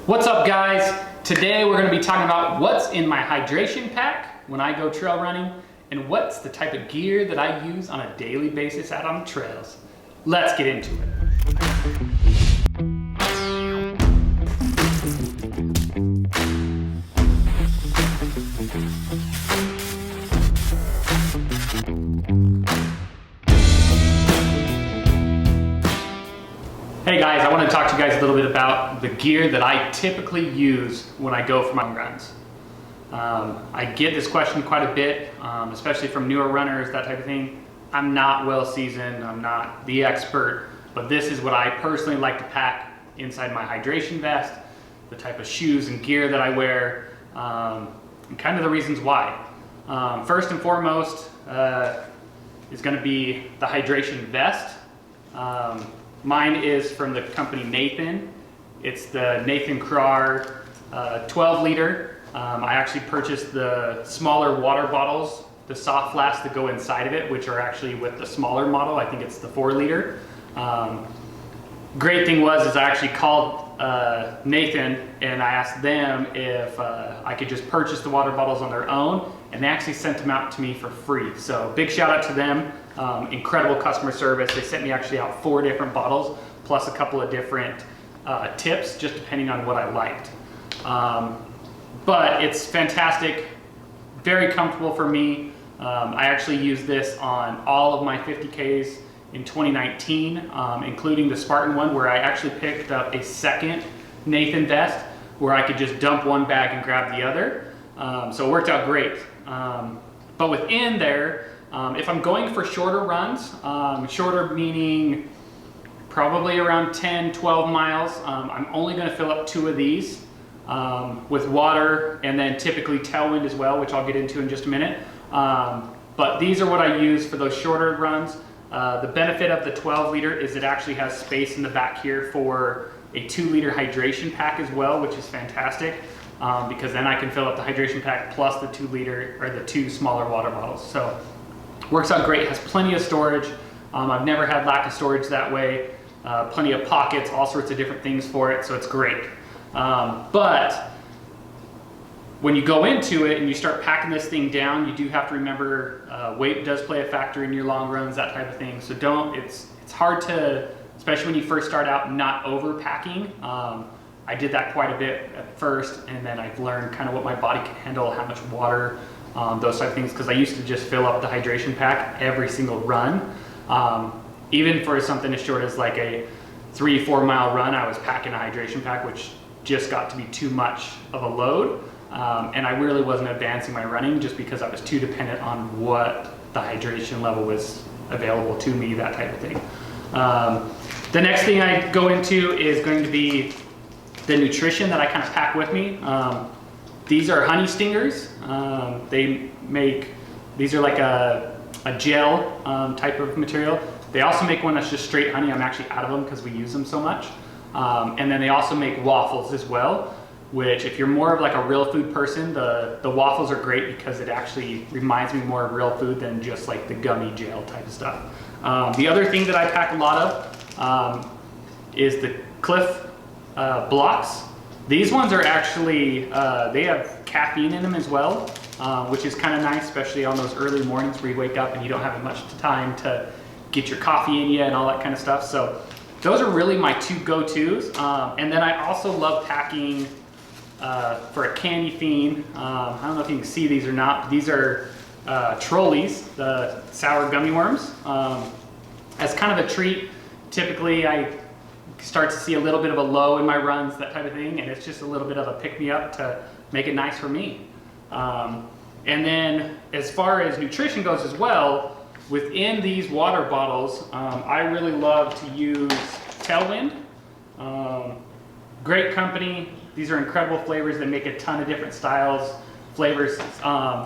What's up, guys? Today we're going to be talking about what's in my hydration pack when I go trail running and what's the type of gear that I use on a daily basis out on the trails. Let's get into it. Hey guys, I want to talk to you guys a little bit about the gear that I typically use when I go for my runs. I get this question quite a bit, especially from newer runners, that type of thing. I'm not well seasoned, I'm not the expert, but this is what I personally like to pack inside my hydration vest, the type of shoes and gear that I wear, and kind of the reasons why. First and foremost is going to be the hydration vest. Mine is from the company Nathan. It's the Nathan Krar 12 liter. I actually purchased the smaller water bottles, the soft flasks that go inside of it, which are actually with the smaller model. I think it's the 4 liter. Great thing is I actually called Nathan and I asked them if I could just purchase the water bottles on their own, and they actually sent them out to me for free. So big shout out to them. Incredible customer service. They sent me actually out 4 different bottles plus a couple of different tips, just depending on what I liked. But it's fantastic, very comfortable for me. I actually used this on all of my 50Ks in 2019, including the Spartan one, where I actually picked up a second Nathan vest where I could just dump one bag and grab the other. So it worked out great. But within there, if I'm going for shorter runs, shorter meaning probably around 10, 12 miles, I'm only going to fill up 2 of these with water and then typically tailwind as well, which I'll get into in just a minute. But these are what I use for those shorter runs. The benefit of the 12 liter is it actually has space in the back here for a 2 liter hydration pack as well, which is fantastic. Because then I can fill up the hydration pack plus the 2 liter or the 2 smaller water bottles. So works out great, has plenty of storage. I've never had lack of storage that way. Plenty of pockets, all sorts of different things for it, so it's great. But when you go into it and you start packing this thing down, you do have to remember weight does play a factor in your long runs, that type of thing. So it's hard to, especially when you first start out, not overpacking. I did that quite a bit at first, and then I've learned kind of what my body can handle, how much water, those type of things, because I used to just fill up the hydration pack every single run. Even for something as short as like a 3-4 mile run, I was packing a hydration pack, which just got to be too much of a load. And I really wasn't advancing my running just because I was too dependent on what the hydration level was available to me, that type of thing. The next thing I go into is going to be the nutrition that I kind of pack with me. These are honey stingers. These are like a gel type of material. They also make one that's just straight honey. I'm actually out of them because we use them so much. And then they also make waffles as well, which if you're more of like a real food person, the waffles are great because it actually reminds me more of real food than just like the gummy gel type of stuff. The other thing that I pack a lot of is the Cliff blocks. These ones are actually, they have caffeine in them as well, which is kind of nice, especially on those early mornings where you wake up and you don't have much time to get your coffee in you and all that kind of stuff. So those are really my 2 go-tos. And then I also love packing for a candy fiend. I don't know if you can see these or not. These are Trolleys, the sour gummy worms. As kind of a treat, typically I start to see a little bit of a low in my runs, that type of thing, and it's just a little bit of a pick-me-up to make it nice for me. And then as far as nutrition goes as well, within these water bottles, I really love to use Tailwind. Great company. These are incredible flavors. They make a ton of different styles, flavors.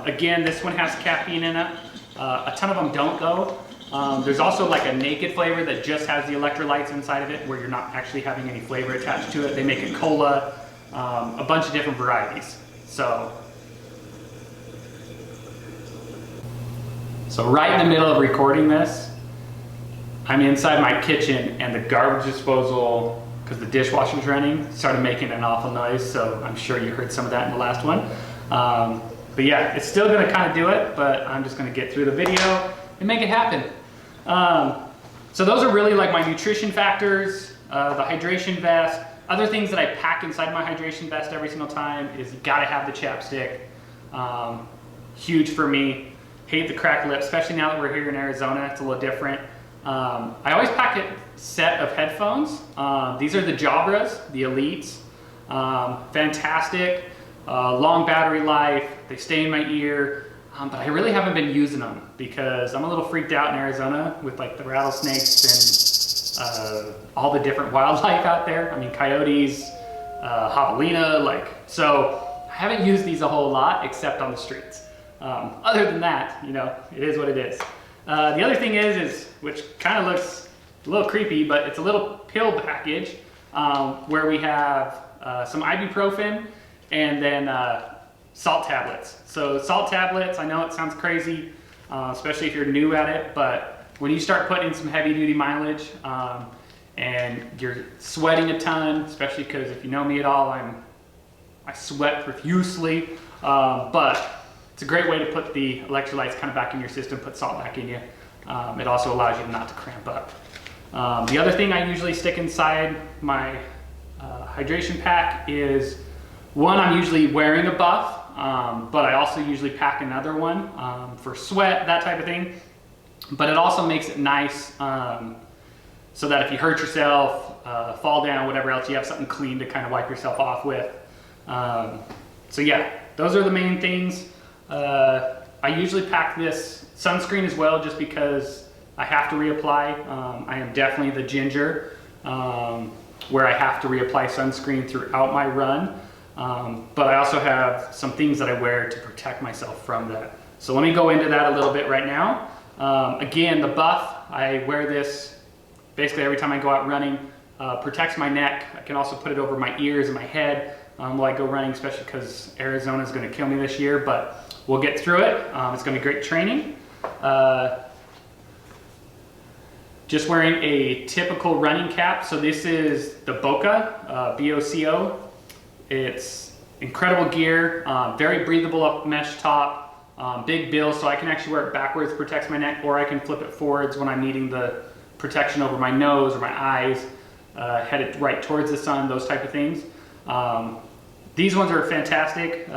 Again, this one has caffeine in it. A ton of them don't though. There's also like a naked flavor that just has the electrolytes inside of it, where you're not actually having any flavor attached to it. They make a cola, a bunch of different varieties. So right in the middle of recording this, I'm inside my kitchen and the garbage disposal because the dishwasher's running, started making an awful noise, so I'm sure you heard some of that in the last one. But yeah, it's still gonna kind of do it, but I'm just gonna get through the video and make it happen. So those are really like my nutrition factors, the hydration vest. Other things that I pack inside my hydration vest every single time is you gotta have the chapstick. Huge for me. Hate the cracked lip, especially now that we're here in Arizona, it's a little different. I always pack a set of headphones. These are the Jabras, the Elites. Fantastic, long battery life, they stay in my ear, but I really haven't been using them because I'm a little freaked out in Arizona with like the rattlesnakes and all the different wildlife out there. I mean, coyotes, javelina, so I haven't used these a whole lot except on the streets. Other than that, you know, it is what it is. The other thing is which kind of looks a little creepy, but it's a little pill package where we have some ibuprofen and then salt tablets. So salt tablets, I know it sounds crazy, especially if you're new at it, but when you start putting in some heavy duty mileage and you're sweating a ton, especially because if you know me at all, I sweat profusely, but it's a great way to put the electrolytes kind of back in your system, put salt back in you. It also allows you not to cramp up. The other thing I usually stick inside my hydration pack is, one, I'm usually wearing a buff, but I also usually pack another one for sweat, that type of thing. But it also makes it nice so that if you hurt yourself, fall down, whatever else, you have something clean to kind of wipe yourself off with. So yeah, those are the main things. I usually pack this sunscreen as well just because I have to reapply. I am definitely the ginger where I have to reapply sunscreen throughout my run. But I also have some things that I wear to protect myself from that. So let me go into that a little bit right now. Again, the buff, I wear this basically every time I go out running. Protects my neck. I can also put it over my ears and my head while I go running, especially because Arizona is going to kill me this year, but we'll get through it. It's going to be great training. Just wearing a typical running cap. So this is the Boca, B-O-C-O. It's incredible gear, very breathable up mesh top, big bill, so I can actually wear it backwards, protects my neck, or I can flip it forwards when I'm needing the protection over my nose or my eyes, headed right towards the sun, those type of things. These ones are fantastic.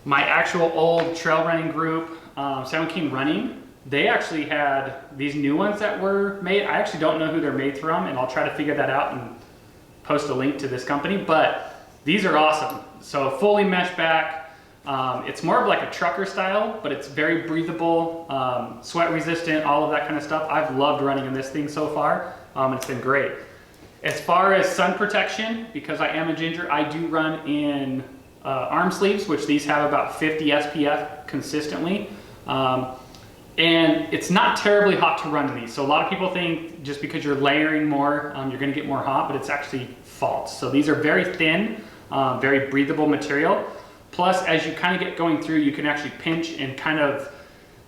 My actual old trail running group, Sound King Running, they actually had these new ones that were made. I actually don't know who they're made from, and I'll try to figure that out and post a link to this company, but these are awesome. So fully mesh back. It's more of like a trucker style, but it's very breathable, sweat resistant, all of that kind of stuff. I've loved running in this thing so far. It's been great. As far as sun protection, because I am a ginger, I do run in arm sleeves, which these have about 50 SPF consistently. And it's not terribly hot to run in these. So a lot of people think just because you're layering more, you're gonna get more hot, but it's actually false. So these are very thin, very breathable material. Plus, as you kind of get going through, you can actually pinch and kind of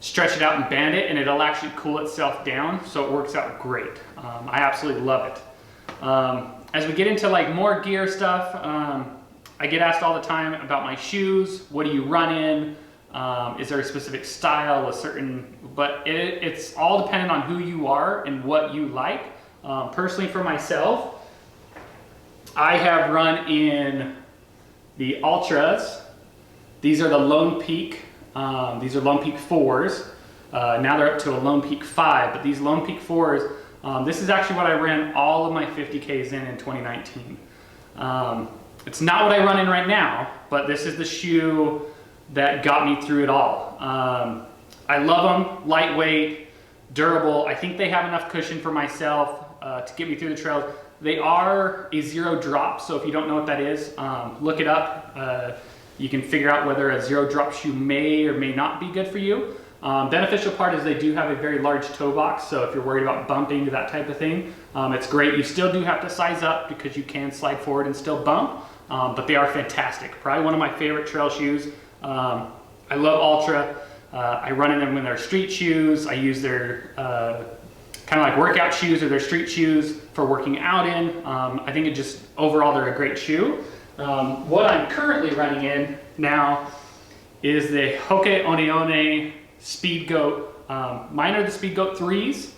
stretch it out and band it, and it'll actually cool itself down. So it works out great. I absolutely love it. As we get into like more gear stuff, I get asked all the time about my shoes. What do you run in? Is there a specific style, but it's all dependent on who you are and what you like. Personally for myself, I have run in the Ultras. These are the Lone Peak. These are Lone Peak 4s. Now they're up to a Lone Peak 5, but these Lone Peak 4s, this is actually what I ran all of my 50Ks in 2019. It's not what I run in right now, but this is the shoe that got me through it all. I love them, lightweight, durable. I think they have enough cushion for myself to get me through the trails. They are a zero drop, so if you don't know what that is, look it up. You can figure out whether a zero drop shoe may or may not be good for you. Beneficial part is they do have a very large toe box, so if you're worried about bumping, that type of thing, it's great. You still do have to size up because you can slide forward and still bump, but they are fantastic. Probably one of my favorite trail shoes. I love Ultra. I run in them when they're street shoes. I use their kind kind of like workout shoes or they're street shoes for working out in. I think it just, overall, they're a great shoe. What I'm currently running in now is the Hoke One One Speed Goat. Mine are the Speed Goat 3s.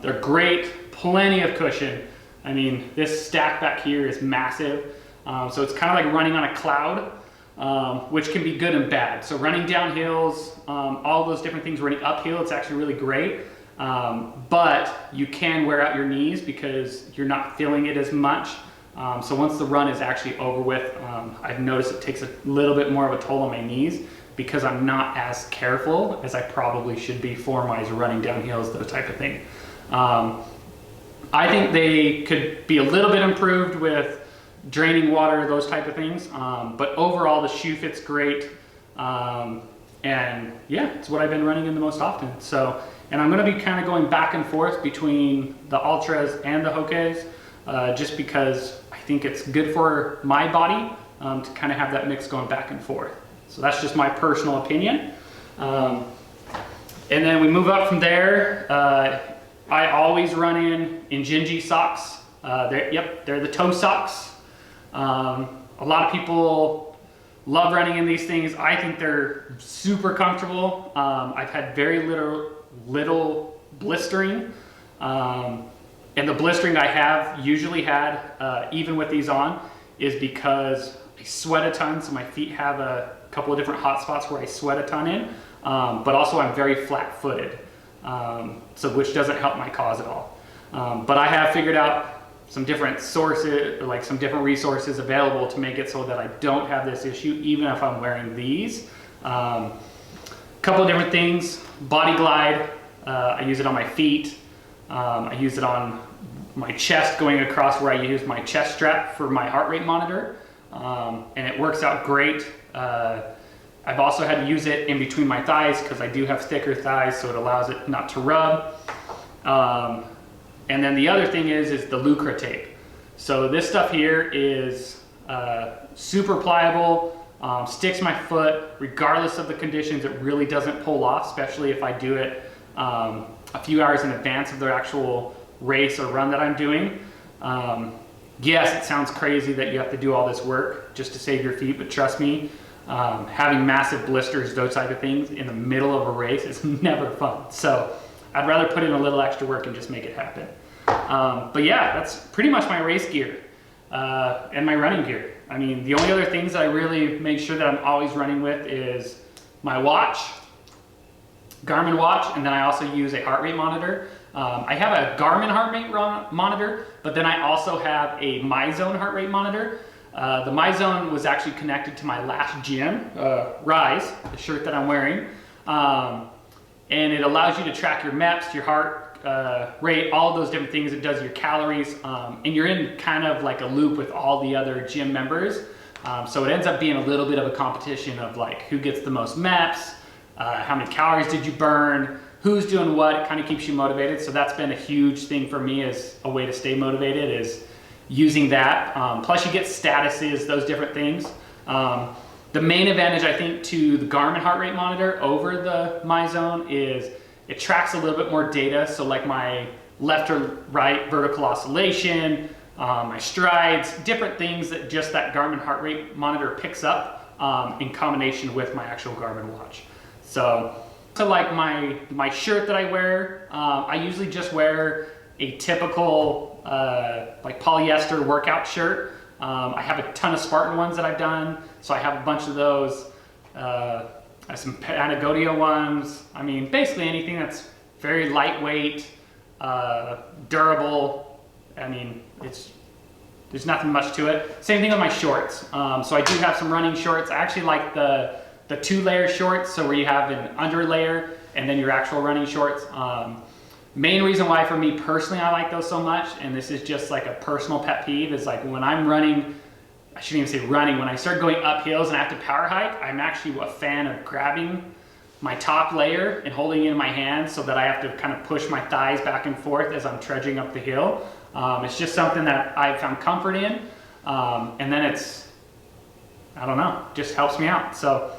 They're great, plenty of cushion. I mean, this stack back here is massive. So it's kind of like running on a cloud, which can be good and bad. So running down hills, all those different things, running uphill, it's actually really great. But you can wear out your knees because you're not feeling it as much. So once the run is actually over with, I've noticed it takes a little bit more of a toll on my knees because I'm not as careful as I probably should be form-wise running down hills, those type of thing. I think they could be a little bit improved with draining water, those type of things. But overall, the shoe fits great. And yeah, it's what I've been running in the most often. So, and I'm going to be kind of going back and forth between the Ultras and the Hokes, just because I think it's good for my body to kind of have that mix going back and forth. So that's just my personal opinion. And then we move up from there. I always run in Gingy socks. They're the toe socks. A lot of people love running in these things. I think they're super comfortable. I've had very little blistering. And the blistering I have usually had, even with these on, is because I sweat a ton. So my feet have a couple of different hot spots where I sweat a ton in. But also I'm very flat-footed, so which doesn't help my cause at all. But I have figured out some different sources, or like some different resources available to make it so that I don't have this issue, even if I'm wearing these. Couple of different things. Body Glide, I use it on my feet. I use it on my chest, going across where I use my chest strap for my heart rate monitor, and it works out great. I've also had to use it in between my thighs because I do have thicker thighs, so it allows it not to rub. And then the other thing is the Lucra Tape. So this stuff here is super pliable, sticks my foot regardless of the conditions. It really doesn't pull off, especially if I do it a few hours in advance of the actual race or run that I'm doing. Yes, it sounds crazy that you have to do all this work just to save your feet, but trust me, having massive blisters, those type of things in the middle of a race is never fun. So I'd rather put in a little extra work and just make it happen. But yeah, that's pretty much my race gear and my running gear. I mean, the only other things that I really make sure that I'm always running with is my watch, Garmin watch, and then I also use a heart rate monitor. I have a Garmin heart rate monitor, but then I also have a MyZone heart rate monitor. The MyZone was actually connected to my last gym, Rise, the shirt that I'm wearing. And it allows you to track your MEPs, your heart rate, all of those different things. It does your calories, and you're in kind of like a loop with all the other gym members. So it ends up being a little bit of a competition of like who gets the most MEPs, how many calories did you burn, who's doing what. It kind of keeps you motivated. So that's been a huge thing for me as a way to stay motivated, is using that. Plus you get statuses, those different things. The main advantage, I think, to the Garmin heart rate monitor over the MyZone is it tracks a little bit more data. So like my left or right vertical oscillation, my strides, different things that just that Garmin heart rate monitor picks up in combination with my actual Garmin watch. So like my shirt that I wear, I usually just wear a typical like polyester workout shirt. I have a ton of Spartan ones that I've done, so I have a bunch of those. I have some Patagonia ones. I mean, basically anything that's very lightweight, durable. I mean, there's nothing much to it. Same thing with my shorts. So I do have some running shorts. I actually like the 2-layer shorts, so where you have an under layer and then your actual running shorts. Main reason why for me personally I like those so much, and this is just like a personal pet peeve, is like when I'm running, I shouldn't even say running, when I start going up hills and I have to power hike, I'm actually a fan of grabbing my top layer and holding it in my hands so that I have to kind of push my thighs back and forth as I'm trudging up the hill. It's just something that I've found comfort in, and then it's, I don't know, just helps me out. So,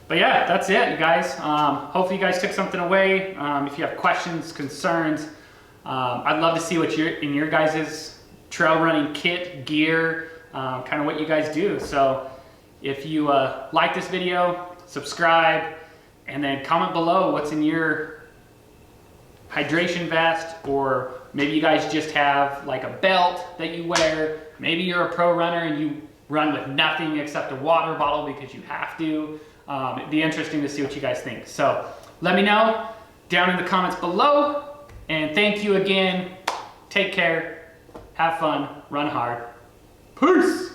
but yeah, that's it, you guys. Hopefully you guys took something away. If you have questions, concerns, I'd love to see what in your guys' trail running kit, gear, kind of what you guys do. So if you like this video, subscribe, and then comment below what's in your hydration vest, or maybe you guys just have like a belt that you wear. Maybe you're a pro runner and you run with nothing except a water bottle because you have to. It'd be interesting to see what you guys think. So let me know down in the comments below. And thank you again. Take care. Have fun. Run hard. Peace.